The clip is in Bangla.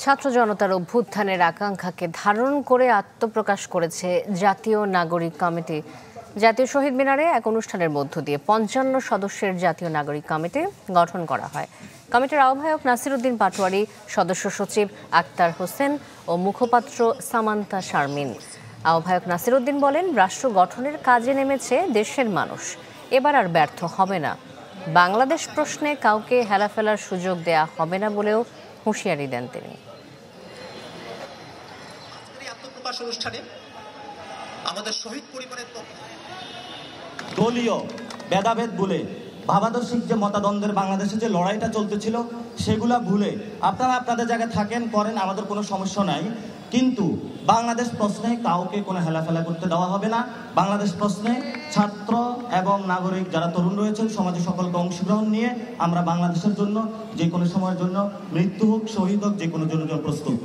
ছাত্র জনতার অভ্যুত্থানের আকাঙ্ক্ষাকে ধারণ করে আত্মপ্রকাশ করেছে জাতীয় নাগরিক কমিটি। জাতীয় শহীদ মিনারে এক অনুষ্ঠানের মধ্য দিয়ে ৫৫ সদস্যের জাতীয় নাগরিক কমিটি গঠন করা হয়। কমিটির আহ্বায়ক নাসির উদ্দিন পাটোয়ারি, সদস্য সচিব আক্তার হোসেন ও মুখপাত্র সামান্তা শারমিন। আহ্বায়ক নাসির উদ্দিন বলেন, রাষ্ট্র গঠনের কাজে নেমেছে দেশের মানুষ, এবার আর ব্যর্থ হবে না। বাংলাদেশ প্রশ্নে কাউকে হেলাফেলার সুযোগ দেয়া হবে না বলেও হুঁশিয়ারি দেন তিনি। অনুষ্ঠানে আমাদের শহীদ পরিবারের দলীয় ভেদাভেদ ভুলে ভাবাদর্শিক যে মতাদ্বন্দ্বের বাংলাদেশে যে লড়াইটা চলতেছিল সেগুলা ভুলে আপনারা আপনাদের জায়গায় থাকেন, করেন, আমাদের কোনো সমস্যা নাই। কিন্তু বাংলাদেশ প্রশ্নে কাউকে কোনো হেলাফেলা করতে দেওয়া হবে না। বাংলাদেশ প্রশ্নে ছাত্র এবং নাগরিক যারা তরুণ রয়েছেন সমাজে সকলকে অংশগ্রহণ নিয়ে আমরা বাংলাদেশের জন্য যে কোনো সময়ের জন্য মৃত্যু হোক, শহীদ হোক, যে কোনো জন্য প্রস্তুত।